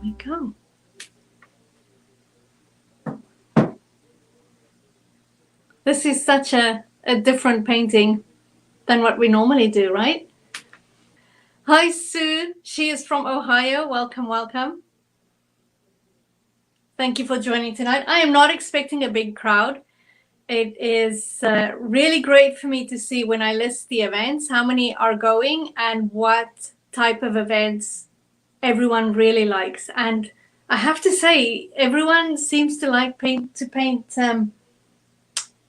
we go. This is such a different painting than what we normally do, right? Hi, Sue. She is from Ohio. Welcome, welcome. Thank you for joining tonight. I am not expecting a big crowd. It is really great for me to see when I list the events, how many are going and what type of events everyone really likes. And I have to say, everyone seems to like paint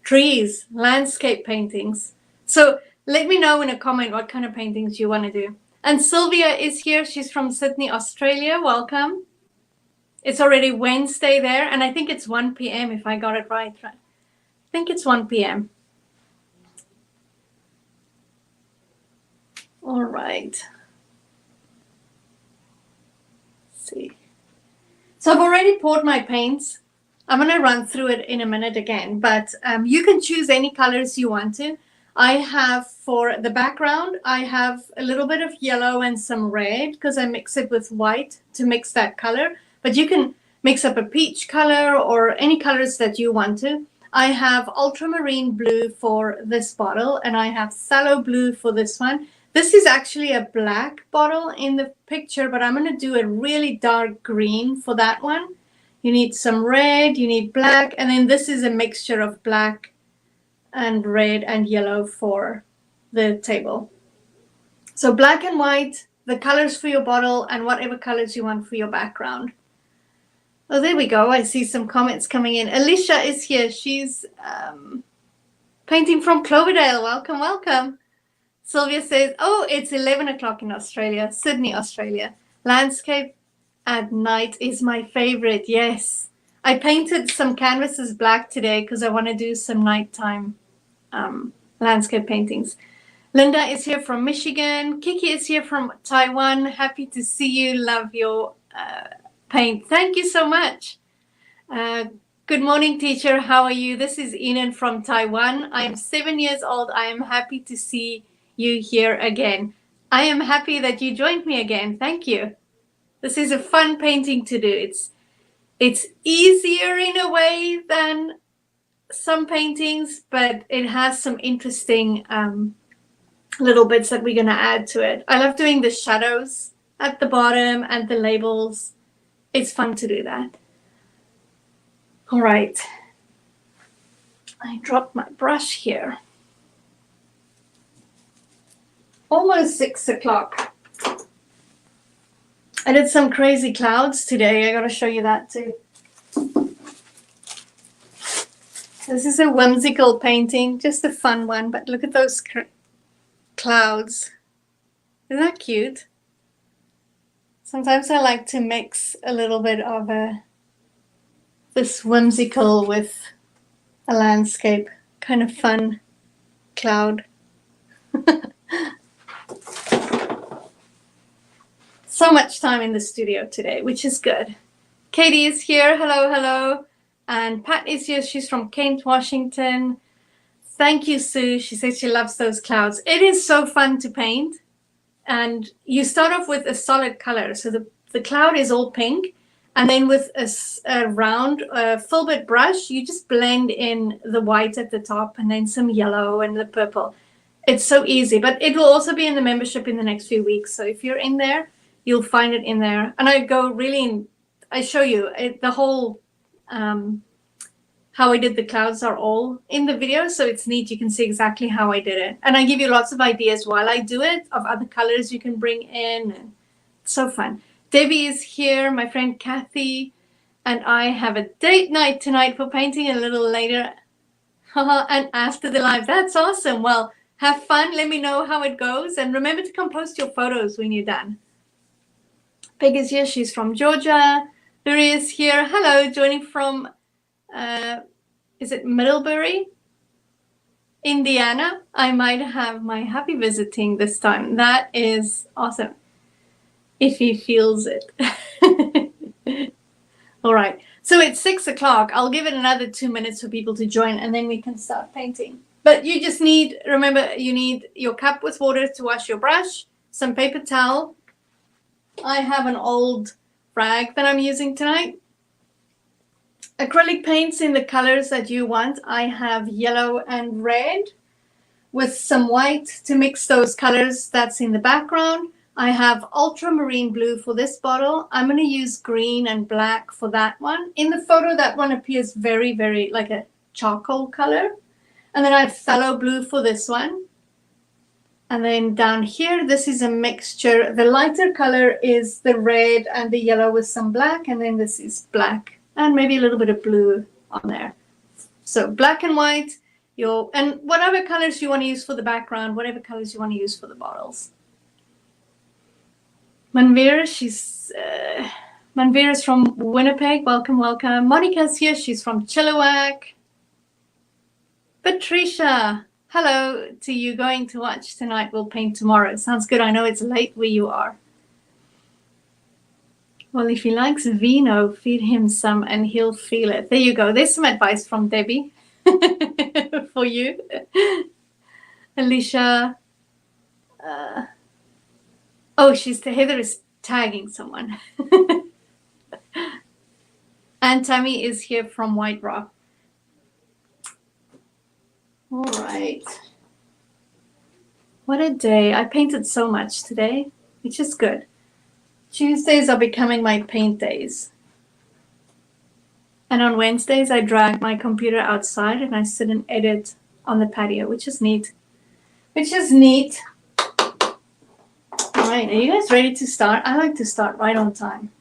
trees, landscape paintings. So let me know in a comment what kind of paintings you want to do. And Sylvia is here. She's from Sydney, Australia. Welcome. It's already Wednesday there, and I think it's 1 p.m. if I got it right. I think it's 1 p.m. All right. Let's see. So I've already poured my paints. I'm going to run through it in a minute again, but you can choose any colors you want to. I have for the background, I have a little bit of yellow and some red because I mix it with white to mix that color. But you can mix up a peach color or any colors that you want to. I have ultramarine blue for this bottle, and I have phthalo blue for this one. This is actually a black bottle in the picture, but I'm going to do a really dark green for that one. You need some red, you need black, and then this is a mixture of black and red and yellow for the table. So black and white, the colors for your bottle, and whatever colors you want for your background. Oh, there we go. I see some comments coming in. Alicia is here. She's painting from Cloverdale. Welcome, welcome. Sylvia says, oh, it's 11 o'clock in Australia, Sydney, Australia. Landscape at night is my favorite. Yes. I painted some canvases black today because I want to do some nighttime landscape paintings. Linda is here from Michigan. Kiki is here from Taiwan. Happy to see you. Love your paint. Thank you so much. Good morning, teacher. How are you? This is Enan from Taiwan. I am 7 years old. I am happy to see you here again. I am happy that you joined me again. Thank you. This is a fun painting to do. It's easier in a way than some paintings, but it has some interesting little bits that we're going to add to it. I love doing the shadows at the bottom and the labels. It's fun to do that. All right. I dropped my brush here. Almost 6 o'clock. I did some crazy clouds today. I got to show you that too. This is a whimsical painting, just a fun one, but look at those clouds. Isn't that cute? Sometimes I like to mix a little bit of this whimsical with a landscape, kind of fun cloud. So much time in the studio today, which is good. Katie is here. Hello, hello. And Pat is here. She's from Kent, Washington. Thank you, Sue. She says she loves those clouds. It is so fun to paint. And you start off with a solid color. So the cloud is all pink. And then with a round filbert brush, you just blend in the white at the top and then some yellow and the purple. It's so easy. But it will also be in the membership in the next few weeks. So if you're in there, you'll find it in there. And I go really in, I show you the whole, how I did the clouds are all in the video. So it's neat. You can see exactly how I did it. And I give you lots of ideas while I do it of other colors you can bring in. And it's so fun. Debbie is here, my friend Kathy, and I have a date night tonight for painting a little later. And after the live. That's awesome. Well, have fun. Let me know how it goes. And remember to come post your photos when you're done. Peg is here. She's from Georgia. Luri is here. Hello, joining from, is it Middlebury, Indiana? I might have my hubby visiting this time. That is awesome. If he feels it. All right. So it's 6 o'clock. I'll give it another 2 minutes for people to join and then we can start painting. But you just need, remember, you need your cup with water to wash your brush, some paper towel. I have an old rag that I'm using tonight. Acrylic paints in the colors that you want. I have yellow and red with some white to mix those colors that's in the background. I have ultramarine blue for this bottle. I'm going to use green and black for that one. In the photo, that one appears very, very like a charcoal color. And then I have phthalo blue for this one. And then down here, this is a mixture. The lighter color is the red and the yellow with some black. And then this is black and maybe a little bit of blue on there. So black and white, and whatever colors you want to use for the background, whatever colors you want to use for the bottles. Manvera's from Winnipeg. Welcome, welcome. Monica's here. She's from Chilliwack. Patricia, hello to you. Going to watch tonight. We'll paint tomorrow. Sounds good. I know it's late where you are. Well, if he likes vino, feed him some and he'll feel it. There you go. There's some advice from Debbie for you. Alicia. Heather is tagging someone. And Tammy is here from White Rock. All right. What a day. I painted so much today, which is good. Tuesdays are becoming my paint days. And on Wednesdays, I drag my computer outside and I sit and edit on the patio, which is neat. All right, are you guys ready to start? I like to start right on time.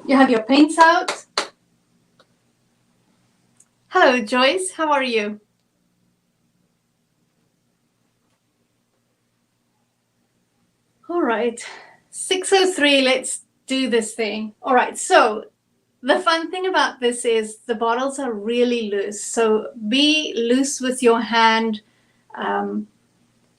You have your paints out. Hello, Joyce. How are you? All right, 6:03, let's do this thing. All right, so the fun thing about this is the bottles are really loose. So be loose with your hand.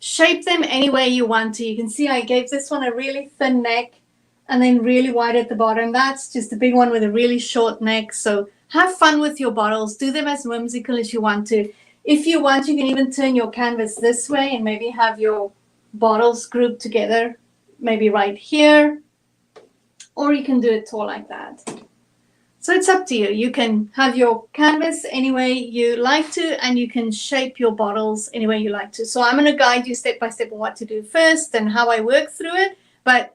Shape them any way you want to. You can see I gave this one a really thin neck and then really wide at the bottom. That's just a big one with a really short neck. So have fun with your bottles. Do them as whimsical as you want to. If you want, you can even turn your canvas this way and maybe have your bottles grouped together, maybe right here, or you can do it tall like that. So it's up to you. You can have your canvas any way you like to, and you can shape your bottles any way you like to. So I'm going to guide you step by step on what to do first and how I work through it, but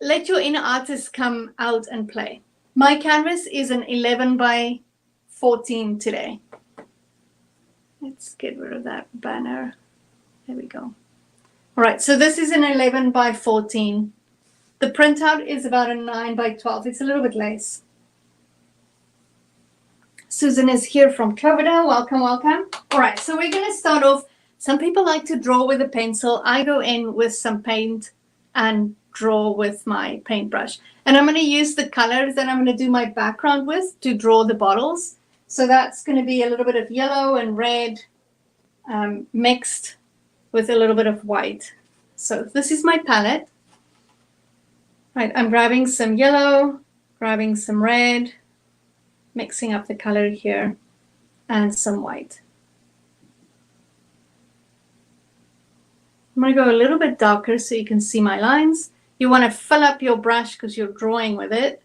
let your inner artist come out and play. My canvas is an 11 by 14 today. Let's get rid of that banner. There we go. All right, so this is an 11 by 14. The printout is about a 9 by 12. It's a little bit less. Susan is here from Cloverdale. Welcome, welcome. All right, so we're going to start off. Some people like to draw with a pencil. I go in with some paint and draw with my paintbrush. And I'm going to use the colors that I'm going to do my background with to draw the bottles. So that's going to be a little bit of yellow and red mixed with a little bit of white. So this is my palette. Right, I'm grabbing some yellow, grabbing some red, mixing up the color here, and some white. I'm going to go a little bit darker so you can see my lines. You want to fill up your brush because you're drawing with it.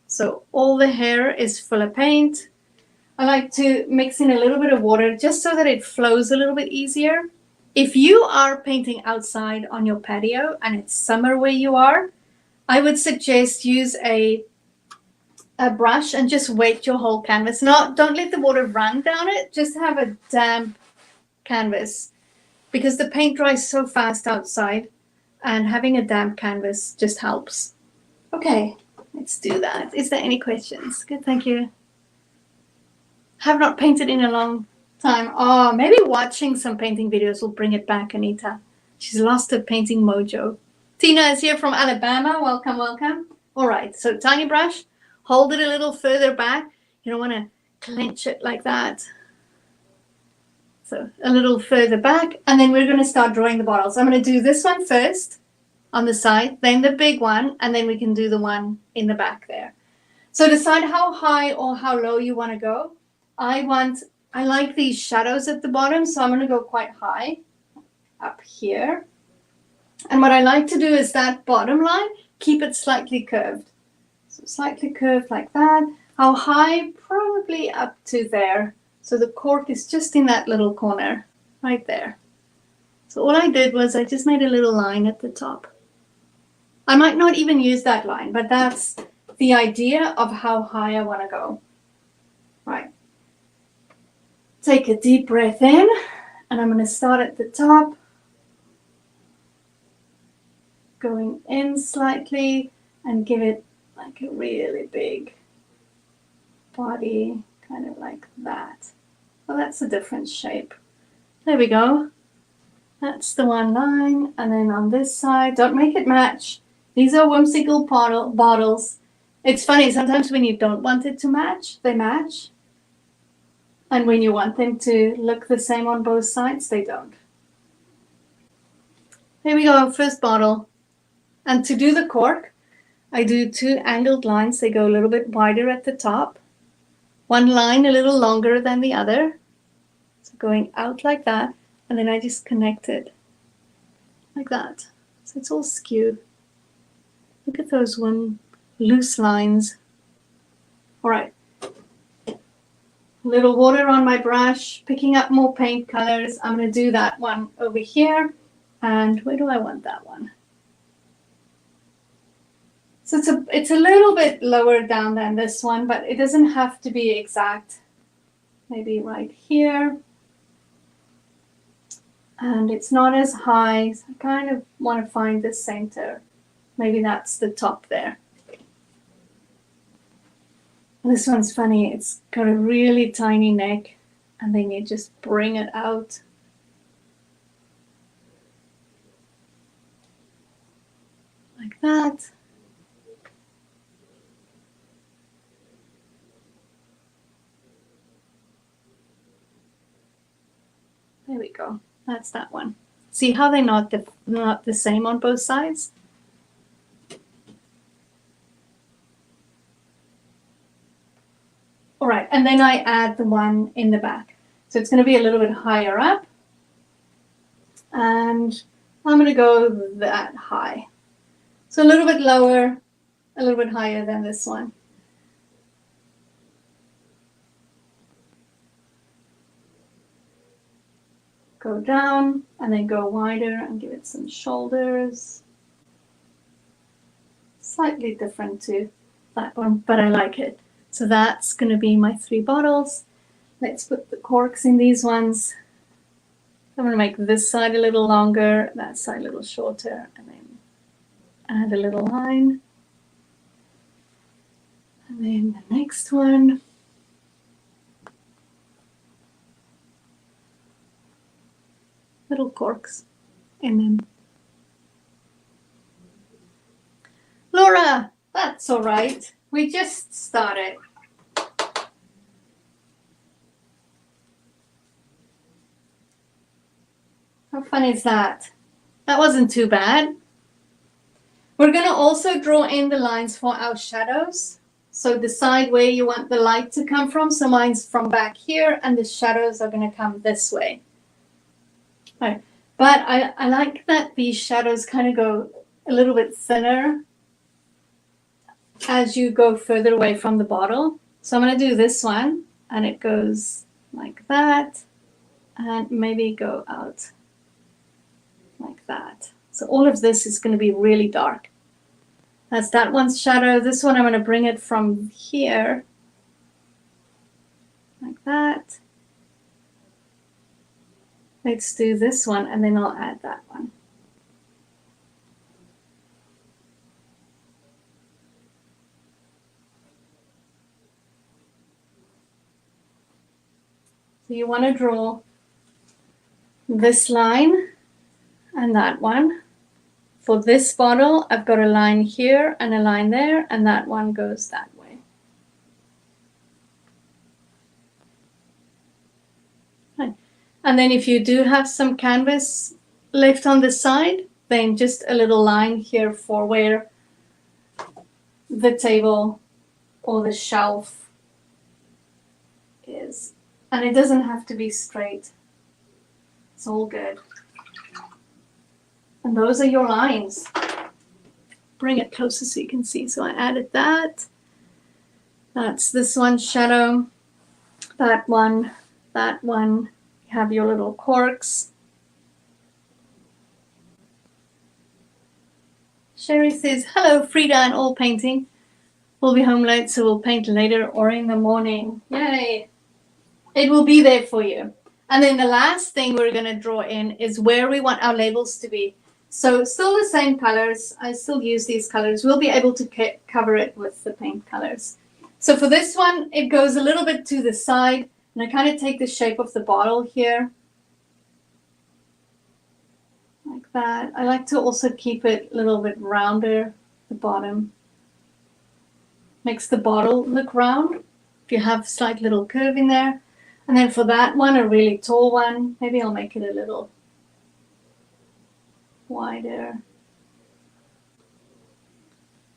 So all the hair is full of paint. I like to mix in a little bit of water just so that it flows a little bit easier. If you are painting outside on your patio and it's summer where you are, I would suggest use a brush and just wet your whole canvas. Don't let the water run down it. Just have a damp canvas because the paint dries so fast outside, and having a damp canvas just helps. Okay, let's do that. Is there any questions? Good, thank you. Have not painted in a long time. Oh, maybe watching some painting videos will bring it back, Anita. She's lost her painting mojo. Tina is here from Alabama. Welcome, welcome. All right, so tiny brush. Hold it a little further back. You don't want to clench it like that. So a little further back, and then we're going to start drawing the bottles. I'm going to do this one first on the side, then the big one, and then we can do the one in the back there. So decide how high or how low you want to go. I like these shadows at the bottom, so I'm going to go quite high up here. And what I like to do is that bottom line, keep it slightly curved. So slightly curved like that. How high? Probably up to there. So the cork is just in that little corner, right there. So all I did was I just made a little line at the top. I might not even use that line, but that's the idea of how high I want to go. Right. Take a deep breath in, and I'm going to start at the top, going in slightly and give it like a really big body, kind of like that. Well, that's a different shape. There we go. That's the one line, and then on this side, don't make it match. These are whimsical bottles. It's funny, sometimes when you don't want it to match, they match. And when you want them to look the same on both sides, they don't. Here we go, first bottle. And to do the cork, I do 2 angled lines. They go a little bit wider at the top. One line a little longer than the other. So going out like that. And then I just connect it like that. So it's all skewed. Look at those one loose lines. All right. A little water on my brush, picking up more paint colors. I'm going to do that one over here. And where do I want that one? So it's a little bit lower down than this one, but it doesn't have to be exact. Maybe right here. And it's not as high, so I kind of want to find the center. Maybe that's the top there. This one's funny. It's got a really tiny neck, and then you just bring it out. Like that. There we go. That's that one. See how they're not the same on both sides? All right, and then I add the one in the back. So it's going to be a little bit higher up. And I'm going to go that high. So a little bit lower, a little bit higher than this one. Go down and then go wider and give it some shoulders. Slightly different to that one, but I like it. So that's going to be my 3 bottles. Let's put the corks in these ones. I'm going to make this side a little longer, that side a little shorter, and then add a little line. And then the next one. Little corks in them. Laura, that's all right. We just started. How fun is that? That wasn't too bad. We're going to also draw in the lines for our shadows. So decide where you want the light to come from. So mine's from back here, and the shadows are going to come this way. Right. But I like that these shadows kind of go a little bit thinner as you go further away from the bottle. So I'm going to do this one, and it goes like that, and maybe go out like that. So all of this is going to be really dark. That's that one's shadow. This one I'm going to bring it from here, like that. Let's do this one, and then I'll add that one. So you want to draw this line and that one. For this bottle, I've got a line here and a line there, and that one goes that way. Right. And then if you do have some canvas left on the side, then just a little line here for where the table or the shelf is. And it doesn't have to be straight. It's all good. And those are your lines. bring it closer so you can see. So I added that. That's this one's shadow. That one. That one. You have your little corks. Sherry says, hello, Frida and all painting. We'll be home late, so we'll paint later or in the morning. Yay. It will be there for you. And then the last thing we're going to draw in is where we want our labels to be. So still the same colors. I still use these colors. We'll be able to cover it with the paint colors. So for this one, it goes a little bit to the side. And I kind of take the shape of the bottle here. Like that. I like to also keep it a little bit rounder, the bottom. Makes the bottle look round. If you have a slight little curve in there. And then for that one, a really tall one, maybe I'll make it a little wider.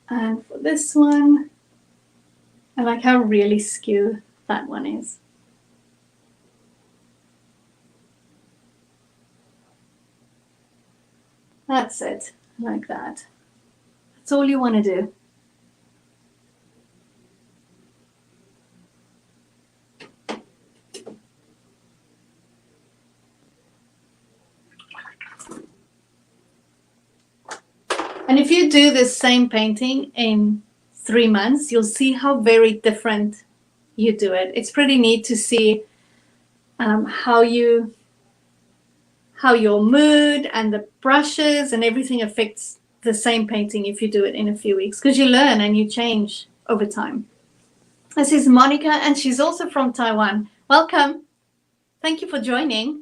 And for this one, I like how really skew that one is. That's it, like that. That's all you want to do. And if you do this same painting in 3 months, you'll see how very different you do it. It's pretty neat to see how your mood and the brushes and everything affects the same painting if you do it in a few weeks, because you learn and you change over time. This is Monica, and she's also from Taiwan. Welcome. Thank you for joining.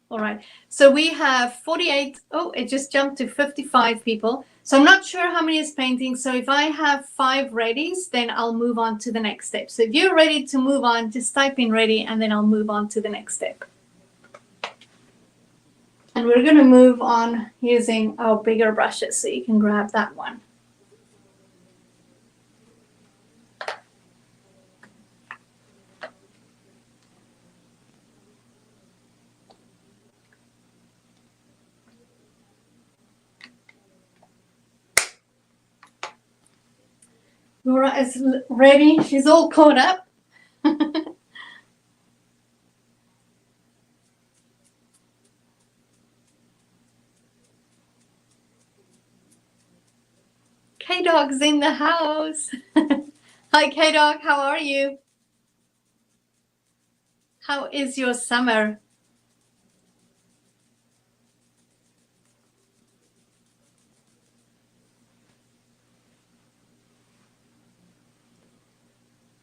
All right, so we have 48, oh, it just jumped to 55 people. So I'm not sure how many is painting. So if I have 5 readies, then I'll move on to the next step. So if you're ready to move on, just type in ready, and then I'll move on to the next step. And we're going to move on using our bigger brushes, so you can grab that one. Laura is ready. She's all caught up. K-Dog's in the house. Hi, K-Dog. How are you? How is your summer?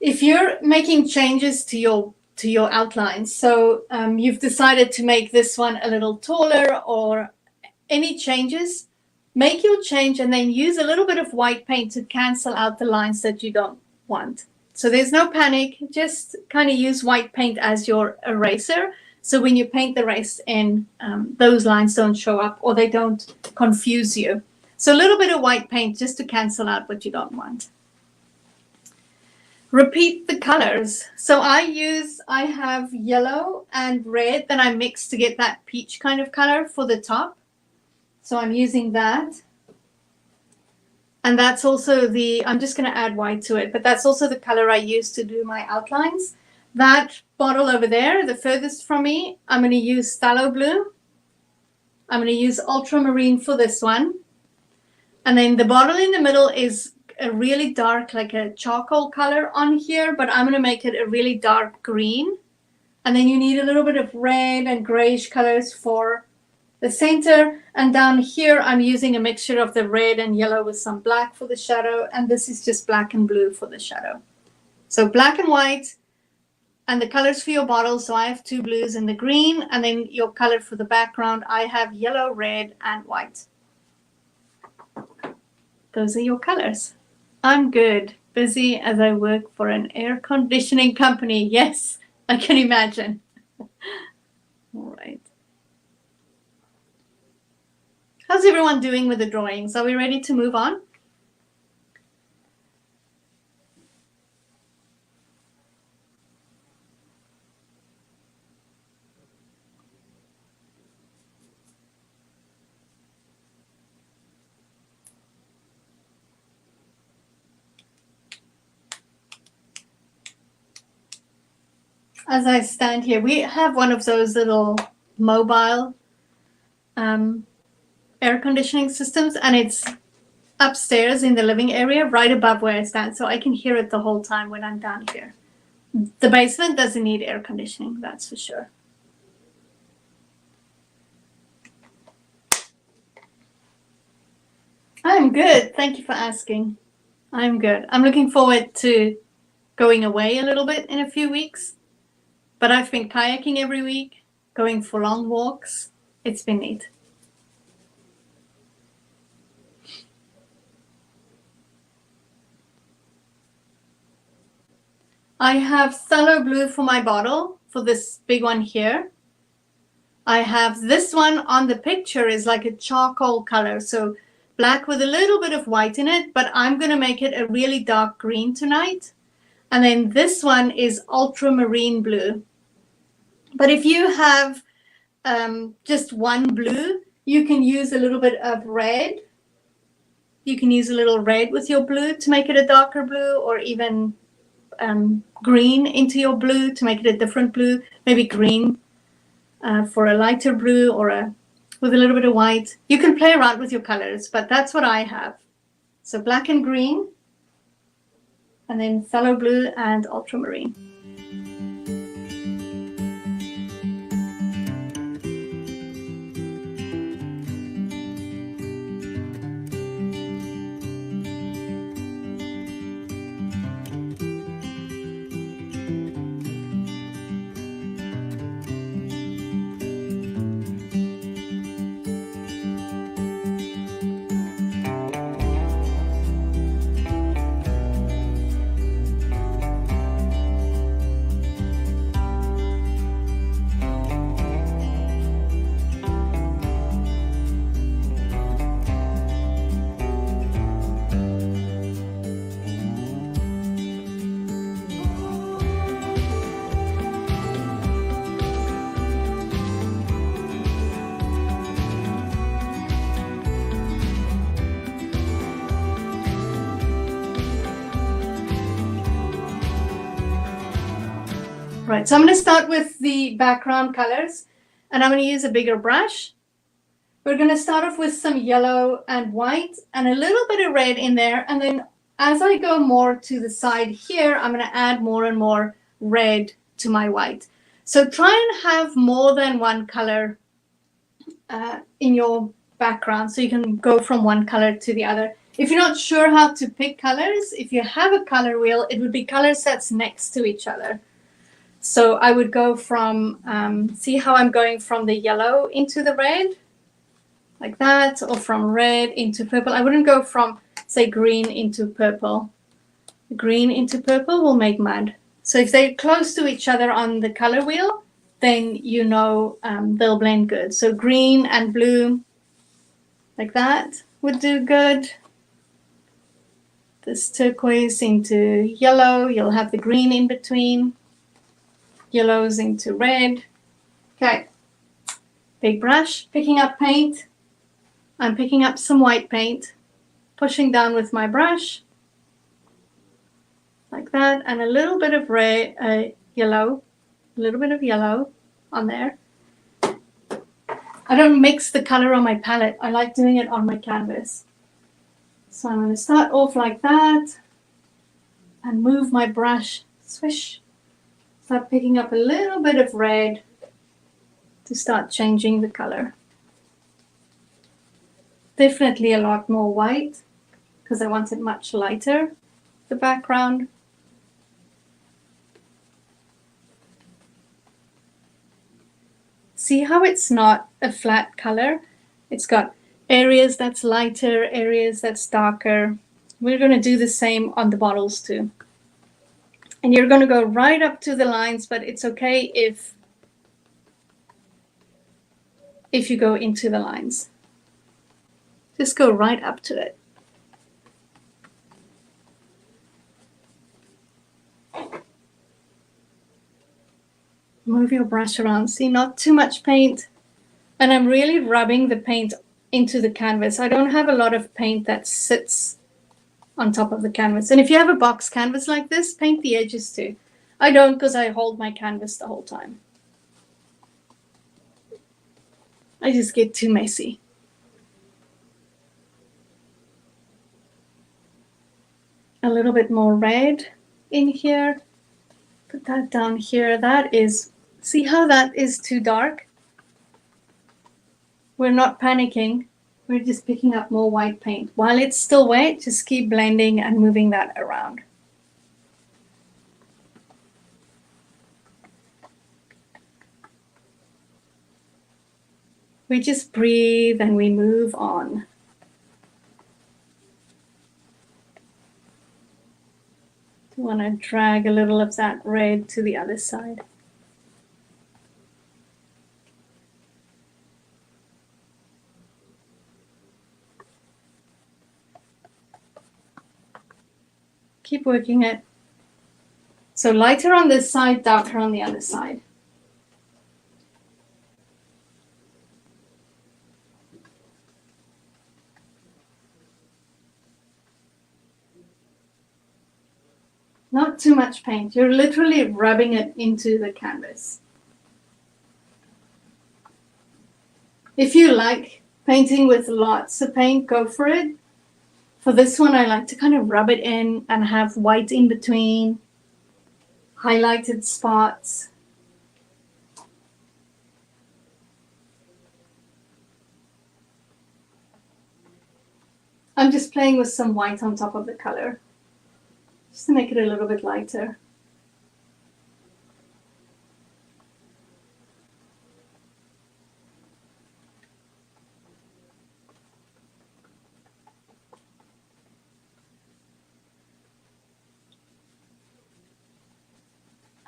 If you're making changes to your outlines, so you've decided to make this one a little taller or any changes, make your change and then use a little bit of white paint to cancel out the lines that you don't want. So there's no panic, just kind of use white paint as your eraser. So when you paint the rest in, those lines don't show up or they don't confuse you. So a little bit of white paint just to cancel out what you don't want. Repeat the colors. So I have yellow and red that I mix to get that peach kind of color for the top. So I'm using that. And that's also I'm just going to add white to it, but that's also the color I use to do my outlines. That bottle over there, the furthest from me, I'm going to use phthalo blue. I'm going to use ultramarine for this one. And then the bottle in the middle is a really dark, like a charcoal color on here, but I'm going to make it a really dark green. And then you need a little bit of red and grayish colors for the center. And down here, I'm using a mixture of the red and yellow with some black for the shadow. And this is just black and blue for the shadow. So black and white and the colors for your bottle. So I have 2 blues and the green. And then your color for the background, I have yellow, red, and white. Those are your colors. I'm good. Busy as I work for an air conditioning company. Yes, I can imagine. All right. How's everyone doing with the drawings? Are we ready to move on? as I stand here, we have one of those little mobile air conditioning systems, and it's upstairs in the living area right above where I stand, so I can hear it the whole time when I'm down here. The basement doesn't need air conditioning, that's for sure. I'm good. Thank you for asking. I'm good. I'm looking forward to going away a little bit in a few weeks, but I've been kayaking every week, going for long walks. It's been neat. I have phthalo blue for my bottle, for this big one here. I have this one on the picture is like a charcoal color, so black with a little bit of white in it, but I'm going to make it a really dark green tonight. And then this one is ultramarine blue. But if you have just one blue, you can use a little bit of red. You can use a little red with your blue to make it a darker blue, or even green into your blue to make it a different blue, maybe green for a lighter blue, or with a little bit of white. You can play around with your colors, but that's what I have. So black and green, and then phthalo blue and ultramarine. Right, so I'm going to start with the background colors, and I'm going to use a bigger brush. We're going to start off with some yellow and white and a little bit of red in there, and then as I go more to the side here, I'm going to add more and more red to my white. So try and have more than one color in your background, so you can go from one color to the other. If you're not sure how to pick colors, if you have a color wheel, it would be color sets next to each other. So I would go from, see how I'm going from the yellow into the red, like that, or from red into purple. I wouldn't go from, say, green into purple. Green into purple will make mud. So if they're close to each other on the color wheel, then you know they'll blend good. So green and blue, like that, would do good. This turquoise into yellow, you'll have the green in between. Yellows into red. Okay, big brush, picking up paint. I'm picking up some white paint, pushing down with my brush, like that, and a little bit of red, yellow, a little bit of yellow on there. I don't mix the color on my palette. I like doing it on my canvas. So I'm going to start off like that and move my brush, swish. Start picking up a little bit of red to start changing the color. Definitely a lot more white because I want it much lighter, the background. See how it's not a flat color? It's got areas that's lighter, areas that's darker. We're going to do the same on the bottles too. And you're going to go right up to the lines, but it's okay if you go into the lines. Just go right up to it. Move your brush around. See, not too much paint. And I'm really rubbing the paint into the canvas. I don't have a lot of paint that sits on top of the canvas. And if you have a box canvas like this, paint the edges too. I don't because I hold my canvas the whole time. I just get too messy. A little bit more red in here. Put that down here. That is, see how that is too dark? We're not panicking. We're just picking up more white paint. While it's still wet, just keep blending and moving that around. We just breathe and we move on. You want to drag a little of that red to the other side. Keep working it. So lighter on this side, darker on the other side. Not too much paint. You're literally rubbing it into the canvas. If you like painting with lots of paint, go for it. For this one, I like to kind of rub it in and have white in between, highlighted spots. I'm just playing with some white on top of the color, just to make it a little bit lighter.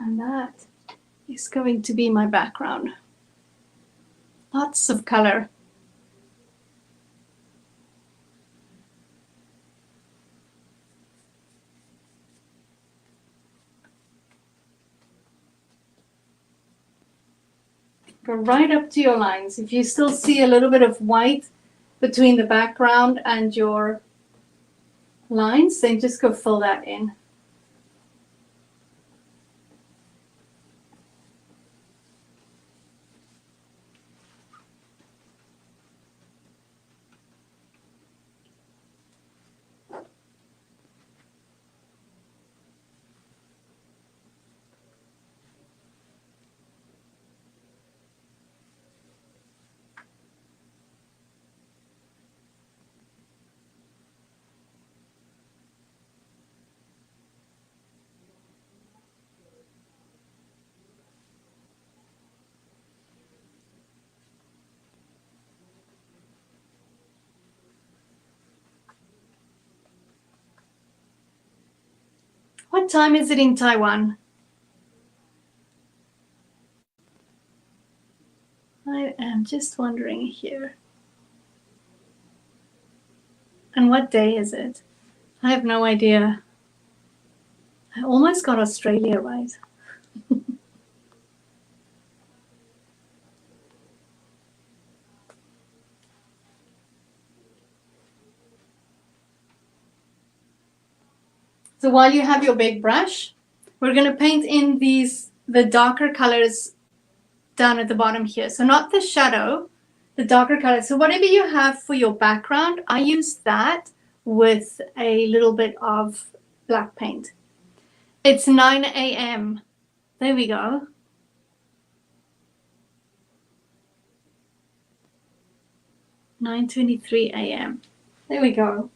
And that is going to be my background. Lots of color. Go right up to your lines. If you still see a little bit of white between the background and your lines, then just go fill that in. What time is it in Taiwan? I am just wondering here. And what day is it? I have no idea. I almost got Australia right. So while you have your big brush, we're going to paint in the darker colors down at the bottom here. So not the shadow, the darker color. So whatever you have for your background, I use that with a little bit of black paint. It's 9 a.m. There we go. (9:23 a.m.) There we go.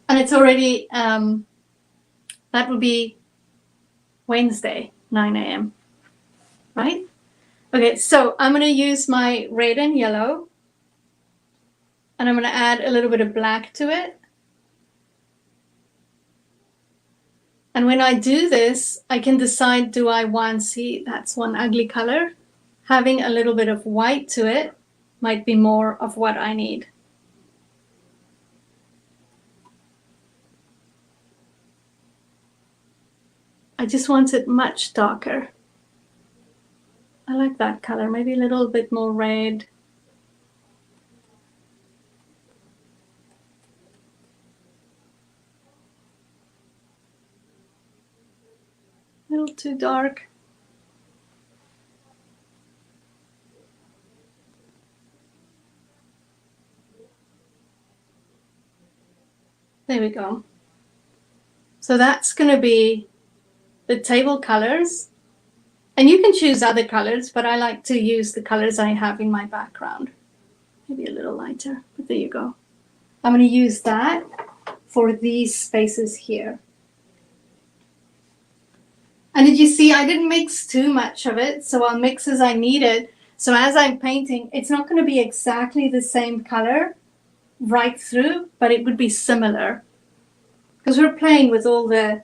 And it's already, that would be Wednesday, 9 a.m. Right? Okay, so I'm going to use my red and yellow. And I'm going to add a little bit of black to it. And when I do this, I can decide, do I want, see, that's one ugly color. Having a little bit of white to it might be more of what I need. I just want it much darker. I like that color, maybe a little bit more red. A little too dark. There we go. So that's going to be the table colors. And you can choose other colors, but I like to use the colors I have in my background. Maybe a little lighter, but there you go. I'm going to use that for these spaces here. And did you see I didn't mix too much of it, so I'll mix as I need it. So as I'm painting, it's not going to be exactly the same color right through, but it would be similar. Because we're playing with all the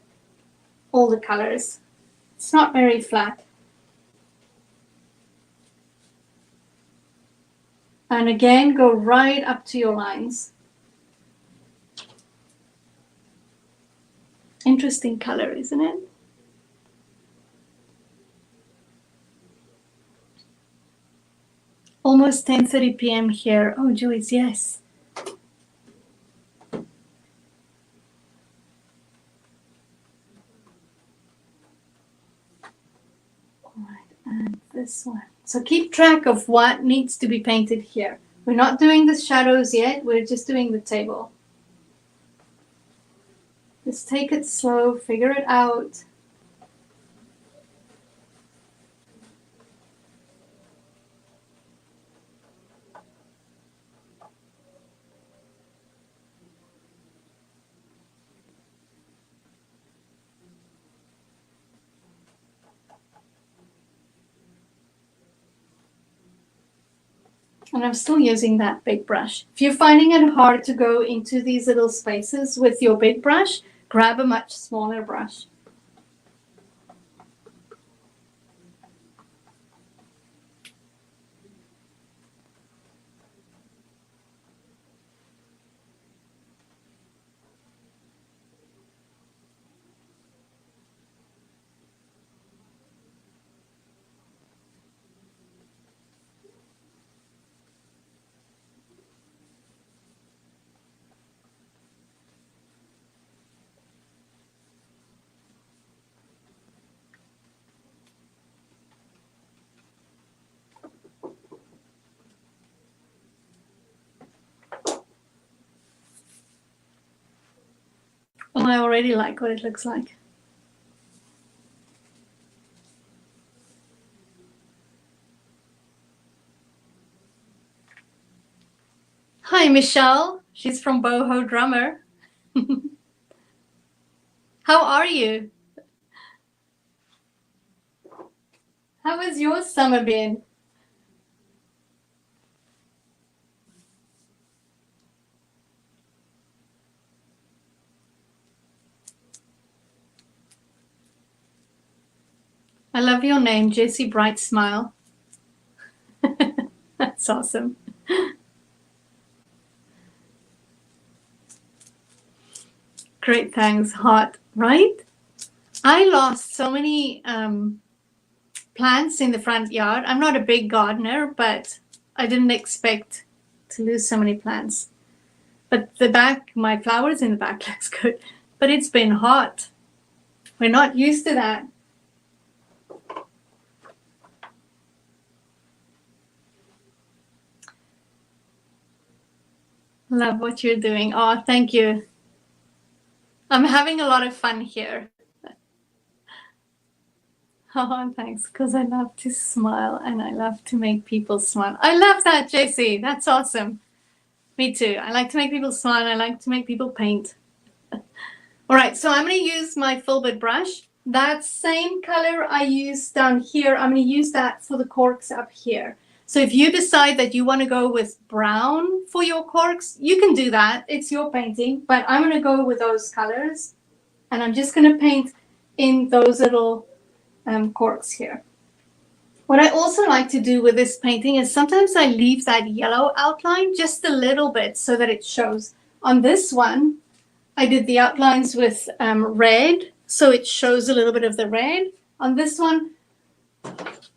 colors. It's not very flat. And again, go right up to your lines. Interesting color, isn't it? Almost 10:30 p.m. here. Oh, Joyce, yes. All right, and this one. So keep track of what needs to be painted here. We're not doing the shadows yet. We're just doing the table. Just take it slow, figure it out. And I'm still using that big brush. If you're finding it hard to go into these little spaces with your big brush, grab a much smaller brush. Oh, I already like what it looks like. Hi, Michelle. She's from Boho Drummer. How are you? How has your summer been? I love your name, Jessie Bright Smile. That's awesome. Great, thanks. Hot, right? I lost so many plants in the front yard. I'm not a big gardener, but I didn't expect to lose so many plants. But the back, my flowers in the back looks good. But it's been hot. We're not used to that. Love what you're doing. Oh, thank you. I'm having a lot of fun here. Oh, thanks, because I love to smile and I love to make people smile. I love that, Jessie. That's awesome. Me too. I like to make people smile. I like to make people paint. All right, so I'm going to use my filbert brush. That same color I used down here, I'm going to use that for the corks up here. So if you decide that you want to go with brown for your corks, you can do that. It's your painting, but I'm going to go with those colors. And I'm just going to paint in those little corks here. What I also like to do with this painting is sometimes I leave that yellow outline just a little bit so that it shows. On this one, I did the outlines with red, so it shows a little bit of the red. On this one,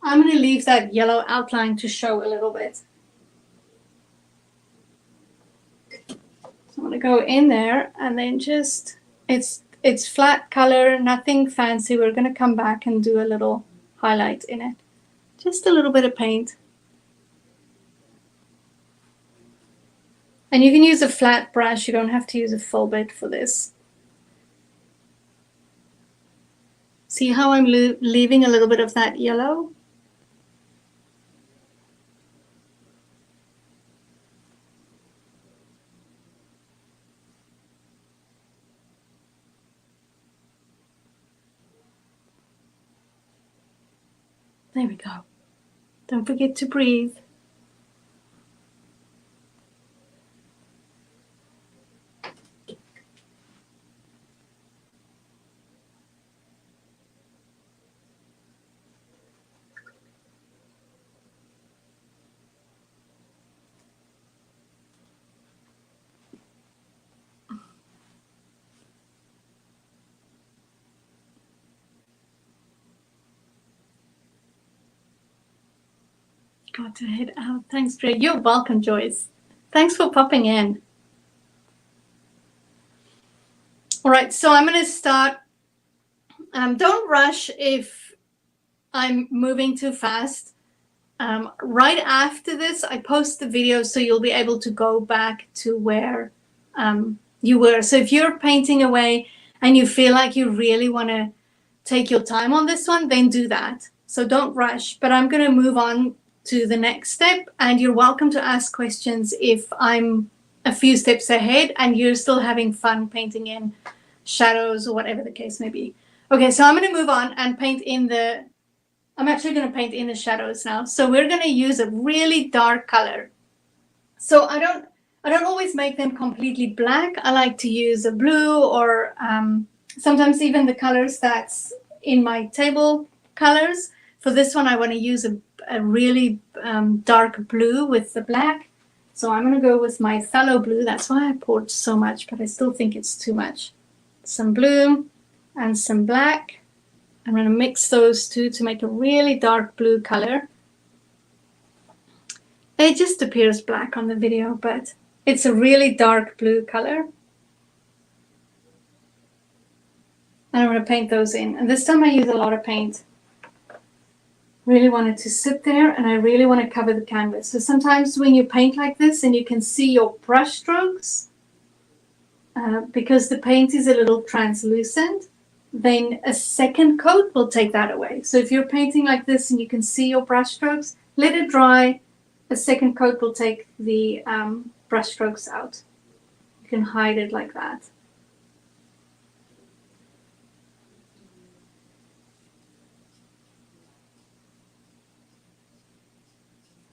I'm going to leave that yellow outline to show a little bit. So I'm going to go in there and then just, it's It's flat color, nothing fancy. We're going to come back and do a little highlight in it. Just a little bit of paint. And you can use a flat brush. You don't have to use a full bit for this. See how I'm leaving a little bit of that yellow? There we go. Don't forget to breathe. Got to head out. Thanks, Dre. You're welcome, Joyce. Thanks for popping in. All right, so I'm going to start. Don't rush if I'm moving too fast. Right after this, I post the video so you'll be able to go back to where you were. So if you're painting away and you feel like you really want to take your time on this one, then do that. So don't rush. But I'm going to move on to the next step, and you're welcome to ask questions if I'm a few steps ahead and you're still having fun painting in shadows or whatever the case may be. Okay, so I'm going to move on and paint in the, I'm actually going to paint in the shadows now. So we're going to use a really dark color. So I don't always make them completely black. I like to use a blue or sometimes even the colors that's in my table colors. For this one, I want to use a really dark blue with the black. So I'm going to go with my phthalo blue. That's why I poured so much, but I still think it's too much. Some blue and some black. I'm going to mix those two to make a really dark blue color. It just appears black on the video, but it's a really dark blue color. And I'm going to paint those in. And this time I use a lot of paint. Really want it to sit there, and I really want to cover the canvas. So sometimes when you paint like this and you can see your brush strokes, because the paint is a little translucent, then a second coat will take that away. So if you're painting like this and you can see your brush strokes, let it dry. A second coat will take the brush strokes out. You can hide it like that.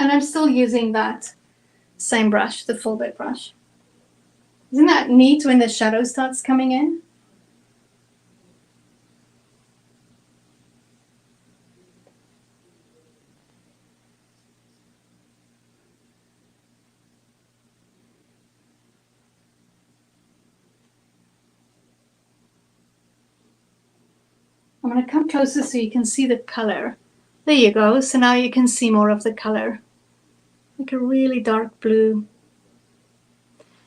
And I'm still using that same brush, the full bit brush. Isn't that neat when the shadow starts coming in? I'm going to come closer so you can see the color. There you go. So now you can see more of the color. Like a really dark blue.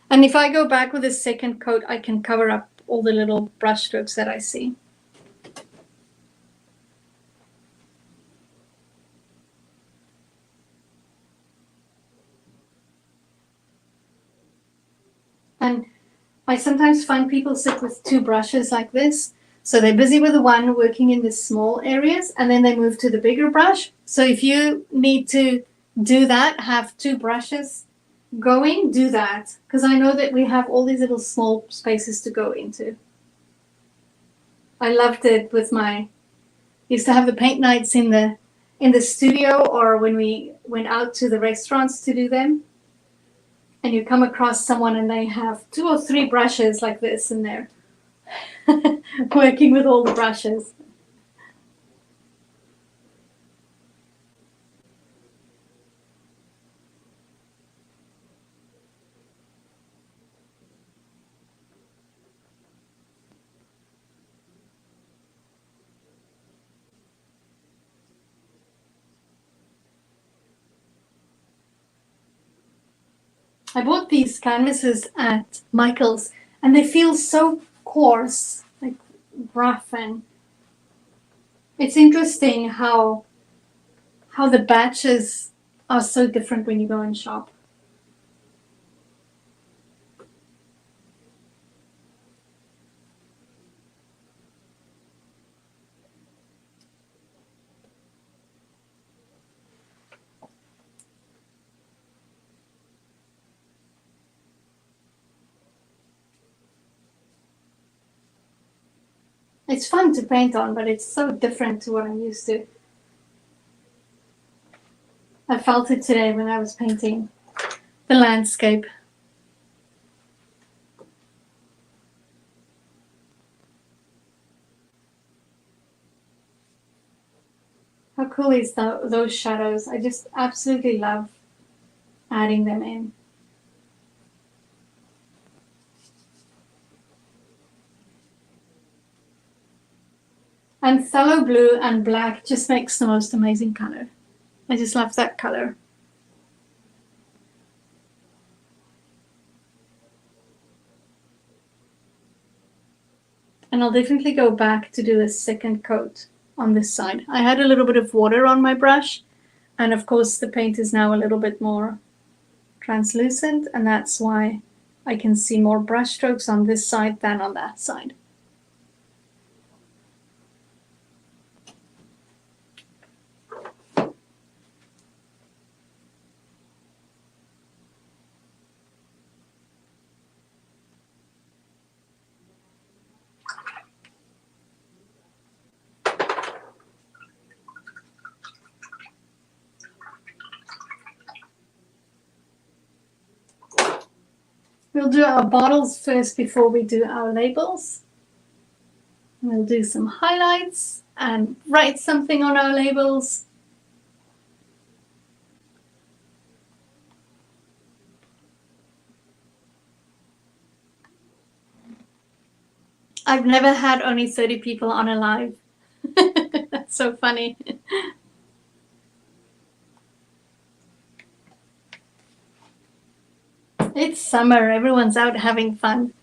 And if I go back with a second coat, I can cover up all the little brush strokes that I see. And I sometimes find people sit with two brushes like this. So they're busy with the one working in the small areas, and then they move to the bigger brush. So if you need to do that, have two brushes going, do that. Because I know that we have all these little small spaces to go into. I loved it with used to have the paint nights in the studio, or when we went out to the restaurants to do them. And you come across someone and they have 2 or 3 brushes like this in there. Working with all the brushes. I bought these canvases at Michael's and they feel so coarse, like rough, and it's interesting how the batches are so different when you go and shop. It's fun to paint on, but it's so different to what I'm used to. I felt it today when I was painting the landscape. How cool is those shadows? I just absolutely love adding them in. And phthalo blue and black just makes the most amazing color. I just love that color. And I'll definitely go back to do a second coat on this side. I had a little bit of water on my brush, and of course the paint is now a little bit more translucent, and that's why I can see more brush strokes on this side than on that side. We'll do our bottles first before we do our labels. We'll do some highlights and write something on our labels. I've never had only 30 people on a live. That's so funny. It's summer, everyone's out having fun.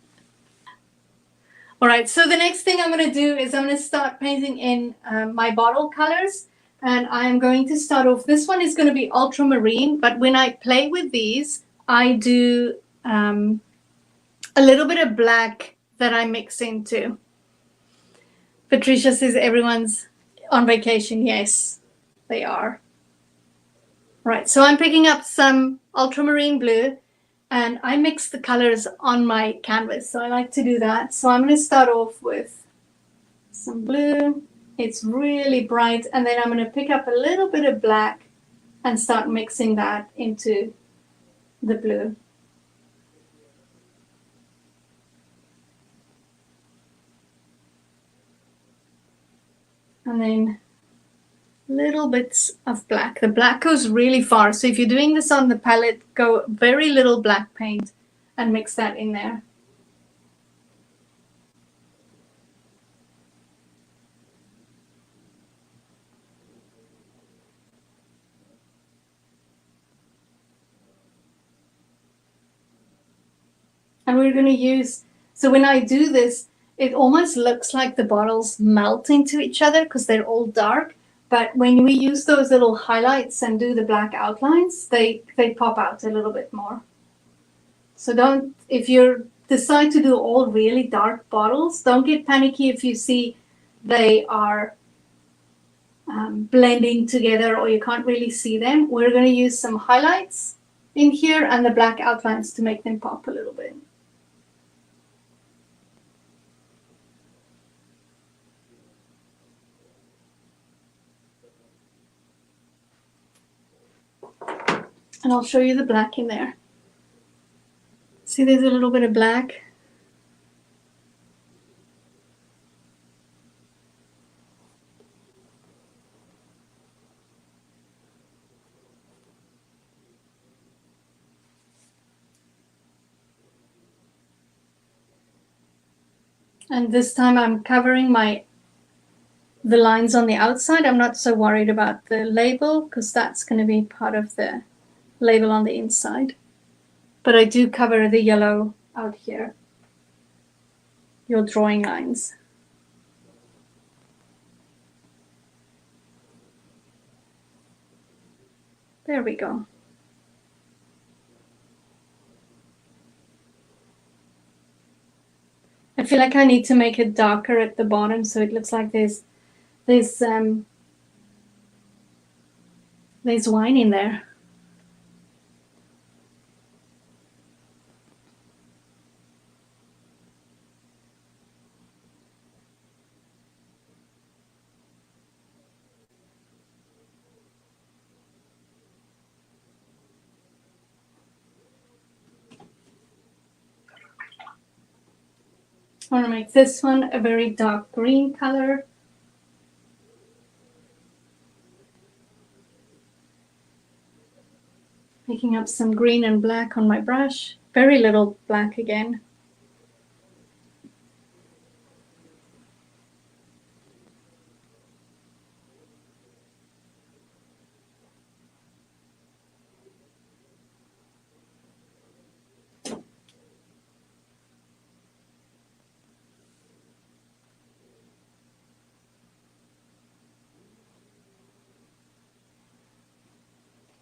All right, so the next thing I'm going to do is I'm going to start painting in my bottle colors. And I'm going to start off, this one is going to be ultramarine, but when I play with these, I do a little bit of black that I mix into. Patricia says everyone's on vacation. Yes, they are. Right, so I'm picking up some ultramarine blue, and I mix the colors on my canvas, so I like to do that. So I'm going to start off with some blue. It's really bright, and then I'm going to pick up a little bit of black and start mixing that into the blue. And then little bits of black. The black goes really far, so if you're doing this on the palette, go very little black paint and mix that in there. And we're going to use, so when I do this, it almost looks like the bottles melt into each other because they're all dark. But when we use those little highlights and do the black outlines, they pop out a little bit more. So don't, if you decide to do all really dark bottles, don't get panicky if you see they are blending together or you can't really see them. We're going to use some highlights in here and the black outlines to make them pop a little bit. And I'll show you the black in there. See, there's a little bit of black. And this time I'm covering the lines on the outside. I'm not so worried about the label because that's going to be part of the label on the inside. But I do cover the yellow out here, your drawing lines. There we go. I feel like I need to make it darker at the bottom so it looks like there's wine in there. I want to make this one a very dark green color. Picking up some green and black on my brush. Very little black again.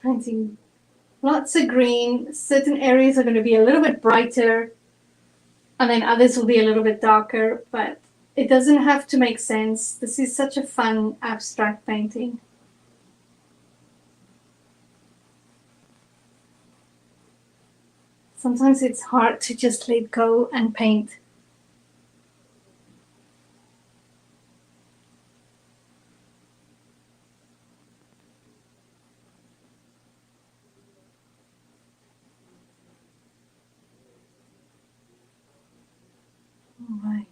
Painting lots of green. Certain areas are going to be a little bit brighter, and then others will be a little bit darker, but it doesn't have to make sense. This is such a fun abstract painting. Sometimes it's hard to just let go and paint. All right.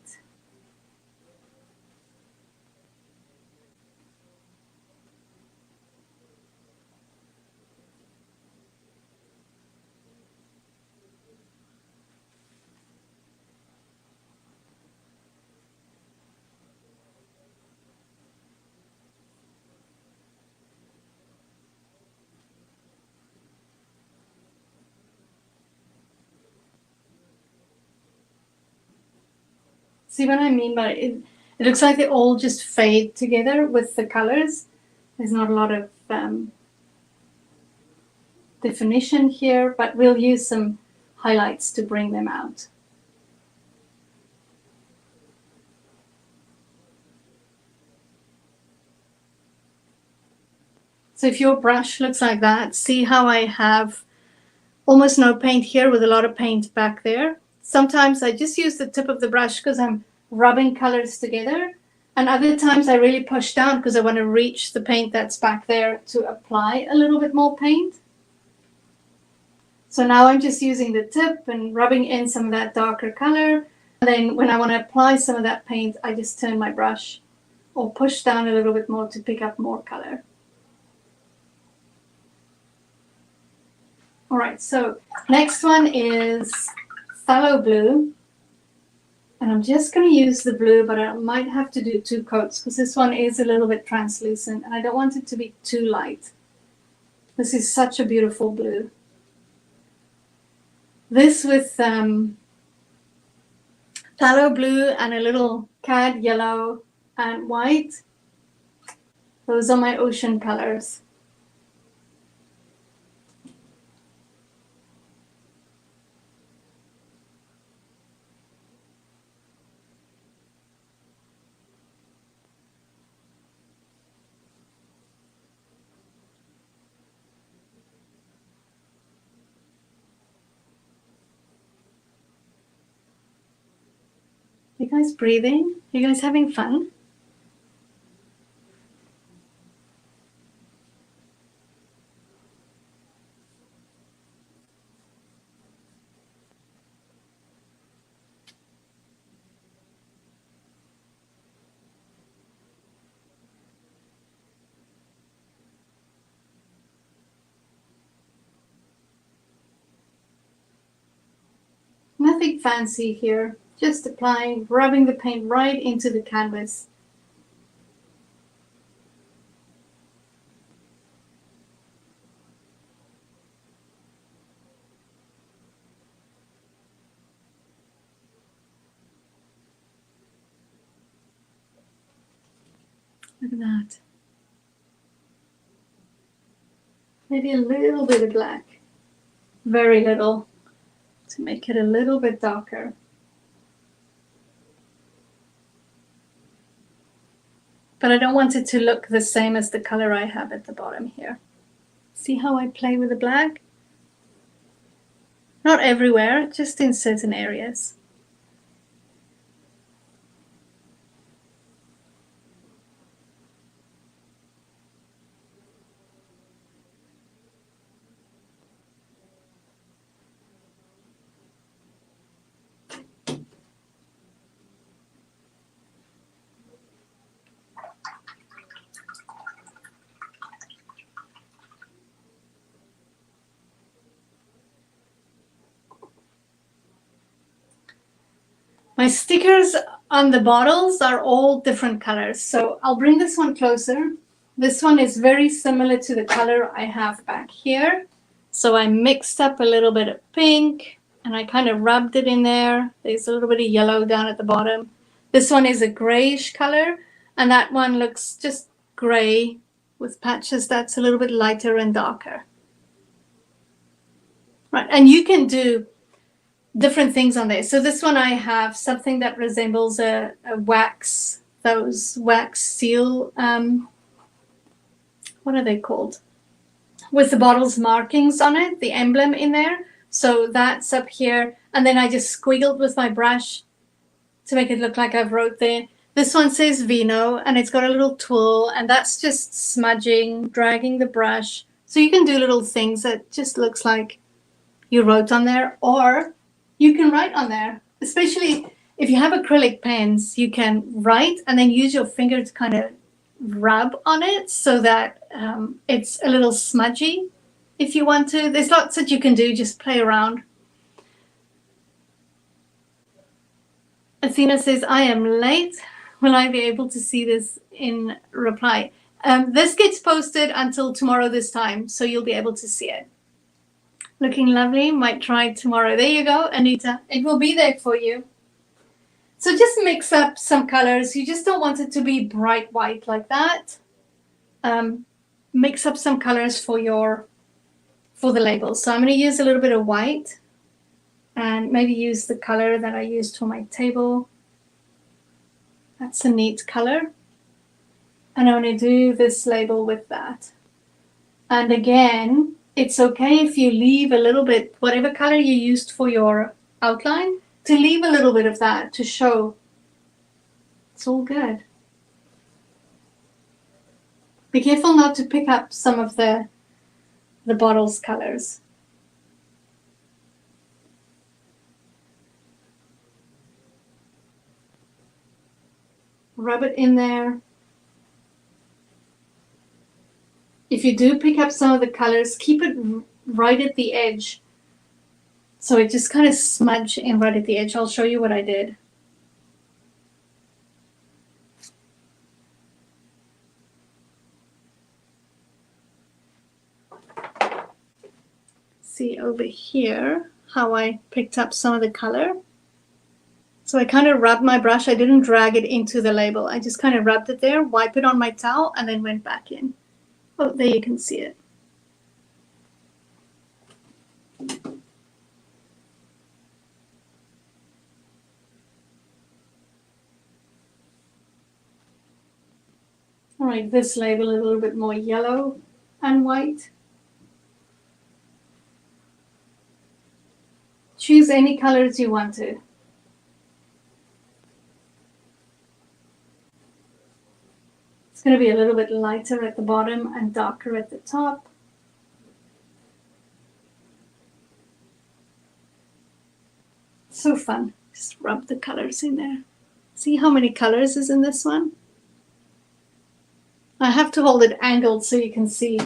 See what I mean by it? It looks like they all just fade together with the colors. There's not a lot of definition here, but we'll use some highlights to bring them out. So if your brush looks like that, see how I have almost no paint here with a lot of paint back there? Sometimes I just use the tip of the brush because I'm rubbing colors together. And other times I really push down because I want to reach the paint that's back there to apply a little bit more paint. So now I'm just using the tip and rubbing in some of that darker color. And then when I want to apply some of that paint, I just turn my brush or push down a little bit more to pick up more color. All right, so next one is phthalo blue. And I'm just going to use the blue, but I might have to do 2 coats because this one is a little bit translucent and I don't want it to be too light. This is such a beautiful blue. This with phthalo blue and a little cad yellow and white. Those are my ocean colors. You guys breathing? You guys having fun? Nothing fancy here, just applying, rubbing the paint right into the canvas. Look at that. Maybe a little bit of black. Very little, to make it a little bit darker. But I don't want it to look the same as the color I have at the bottom here. See how I play with the black? Not everywhere, just in certain areas. My stickers on the bottles are all different colors. So I'll bring this one closer. This one is very similar to the color I have back here. So I mixed up a little bit of pink and I kind of rubbed it in there. There's a little bit of yellow down at the bottom. This one is a grayish color and that one looks just gray with patches that's a little bit lighter and darker. Right, and you can do different things on there. So this one I have something that resembles a wax, those wax seal, what are they called? With the bottle's markings on it, the emblem in there. So that's up here. And then I just squiggled with my brush to make it look like I've wrote there. This one says Vino and it's got a little twirl and that's just smudging, dragging the brush. So you can do little things that just looks like you wrote on there, or you can write on there. Especially if you have acrylic pens, you can write and then use your finger to kind of rub on it so that it's a little smudgy if you want to. There's lots that you can do, just play around. Athena says, I am late. Will I be able to see this in reply? This gets posted until tomorrow this time, so you'll be able to see it. Looking lovely. Might try tomorrow. There you go, Anita. It will be there for you. So just mix up some colors. You just don't want it to be bright white like that. Mix up some colors for the labels. So I'm going to use a little bit of white and maybe use the color that I used for my table. That's a neat color. And I'm going to do this label with that. And again, it's okay if you leave a little bit, whatever color you used for your outline, to leave a little bit of that to show. It's all good. Be careful not to pick up some of the bottle's colors. Rub it in there. If you do pick up some of the colors, keep it right at the edge. So it just kind of smudge in right at the edge. I'll show you what I did. See over here how I picked up some of the color. So I kind of rubbed my brush. I didn't drag it into the label. I just kind of rubbed it there, wipe it on my towel, and then went back in. Oh, there you can see it. All right, this label a little bit more yellow and white. Choose any colors you want to. It's going to be a little bit lighter at the bottom and darker at the top. So fun. Just rub the colors in there. See how many colors is in this one? I have to hold it angled so you can see.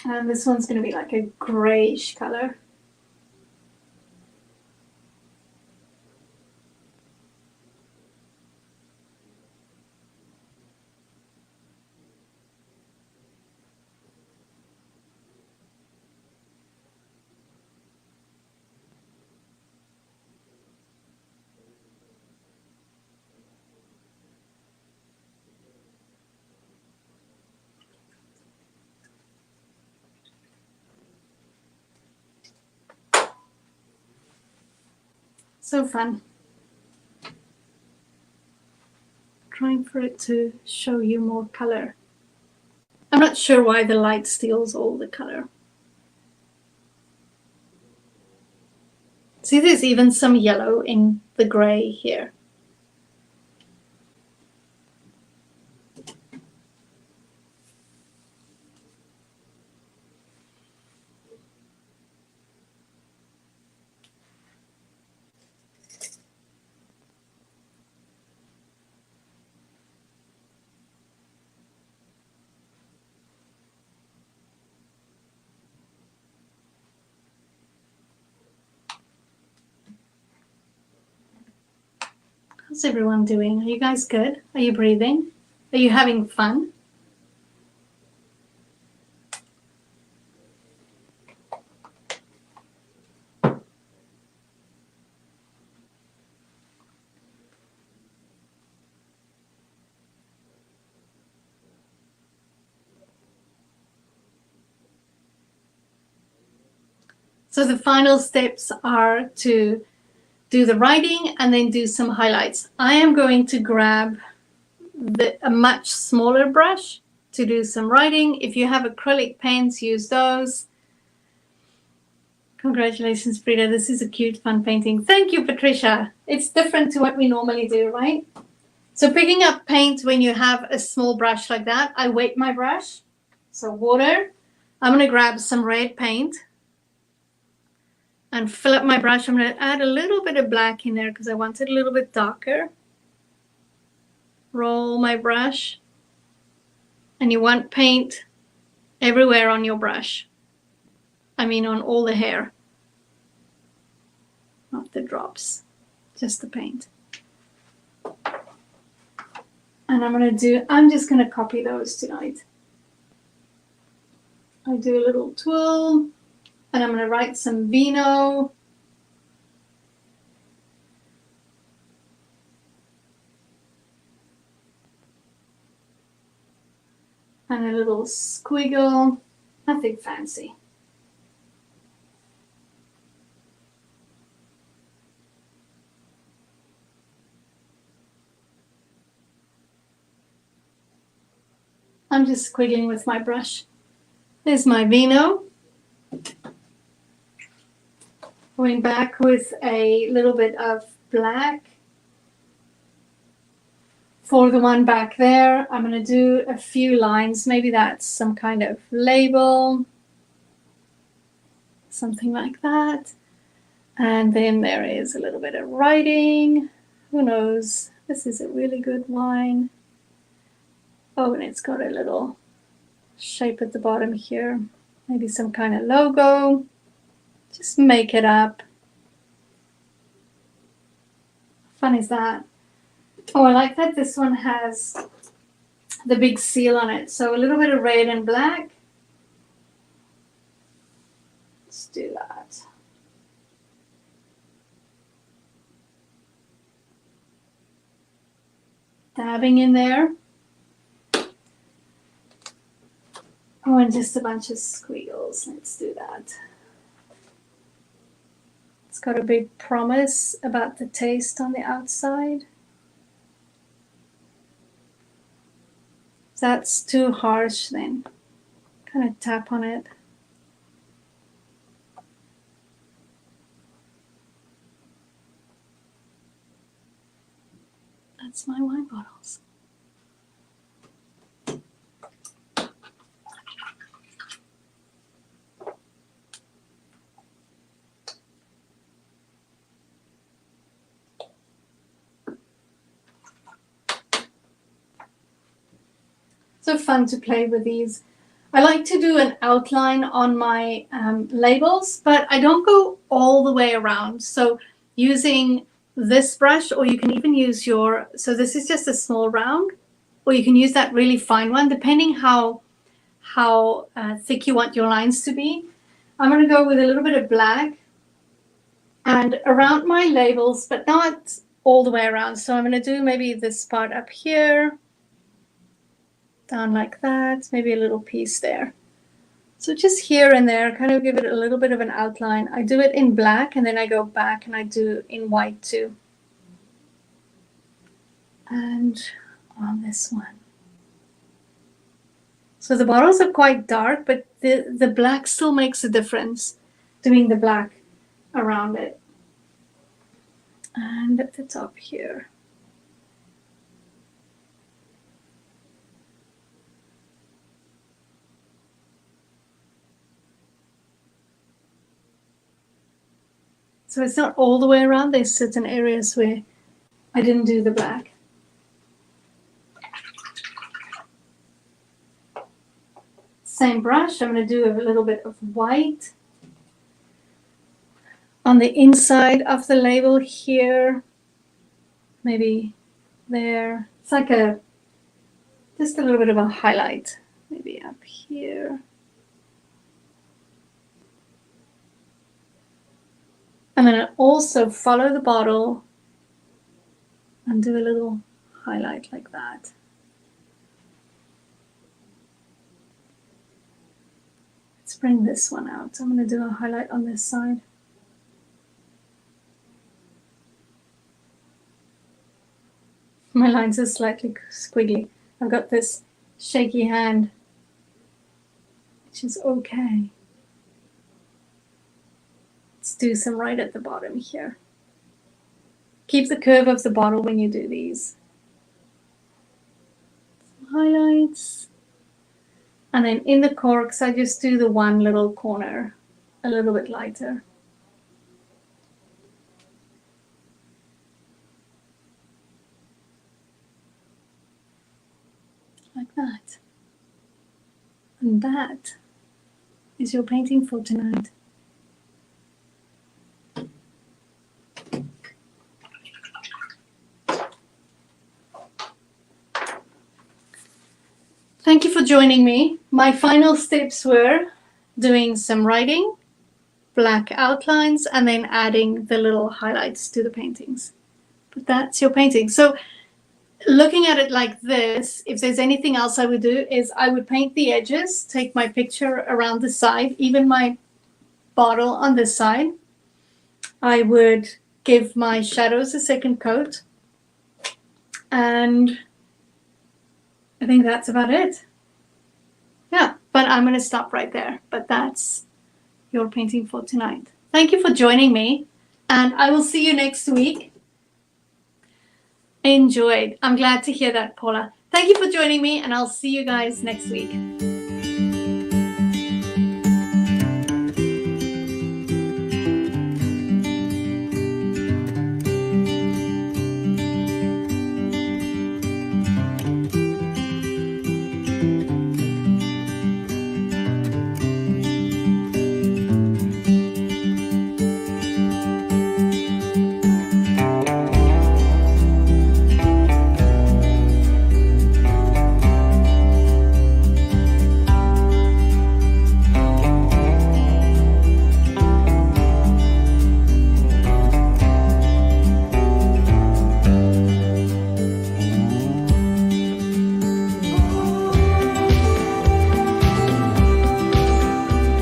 And this one's going to be like a grayish color. So fun. Trying for it to show you more color. I'm not sure why the light steals all the color. See, there's even some yellow in the gray here. How's everyone doing? Are you guys good? Are you breathing? Are you having fun? So the final steps are to do the writing and then do some highlights. I am going to grab a much smaller brush to do some writing. If you have acrylic paints, use those. Congratulations, Frida. This is a cute, fun painting. Thank you, Patricia. It's different to what we normally do, right? So picking up paint when you have a small brush like that, I wet my brush. So water. I'm going to grab some red paint and fill up my brush. I'm going to add a little bit of black in there because I want it a little bit darker. Roll my brush. And you want paint everywhere on your brush. I mean on all the hair. Not the drops, just the paint. And I'm just going to copy those tonight. I do a little twirl. And I'm going to write some vino. And a little squiggle. Nothing fancy. I'm just squiggling with my brush. There's my vino. Going back with a little bit of black. For the one back there, I'm going to do a few lines. Maybe that's some kind of label. Something like that. And then there is a little bit of writing. Who knows? This is a really good wine. Oh, and it's got a little shape at the bottom here. Maybe some kind of logo. Just make it up. How fun is that? Oh, I like that this one has the big seal on it. So a little bit of red and black. Let's do that. Dabbing in there. Oh, and just a bunch of squiggles. Let's do that. It's got a big promise about the taste on the outside. If that's too harsh, then kind of tap on it. That's my wine bottles. So fun to play with these. I like to do an outline on my labels, but I don't go all the way around. So using this brush, or you can even use so this is just a small round, or you can use that really fine one, depending how thick you want your lines to be. I'm going to go with a little bit of black and around my labels, but not all the way around. So I'm going to do maybe this part up here, down like that, maybe a little piece there. So just here and there, kind of give it a little bit of an outline. I do it in black and then I go back and I do in white too. And on this one. So the bottles are quite dark, but the black still makes a difference, doing the black around it. And at the top here. So it's not all the way around. There's certain areas where I didn't do the black. Same brush, I'm going to do a little bit of white on the inside of the label here, maybe there. It's like just a little bit of a highlight, maybe up here. I'm going to also follow the bottle and do a little highlight like that. Let's bring this one out. I'm going to do a highlight on this side. My lines are slightly squiggly. I've got this shaky hand, which is okay. Let's do some right at the bottom here. Keep the curve of the bottle when you do these. Some highlights. And then in the corks, I just do the one little corner a little bit lighter. Like that. And that is your painting for tonight. Thank you for joining me. My final steps were doing some writing, black outlines, and then adding the little highlights to the paintings. But that's your painting. So looking at it like this, if there's anything else I would do is I would paint the edges, take my picture around the side, even my bottle on this side. I would give my shadows a second coat. And I think that's about it. Yeah, but I'm going to stop right there. But that's your painting for tonight. Thank you for joining me. And I will see you next week. Enjoyed. I'm glad to hear that, Paula. Thank you for joining me, and I'll see you guys next week.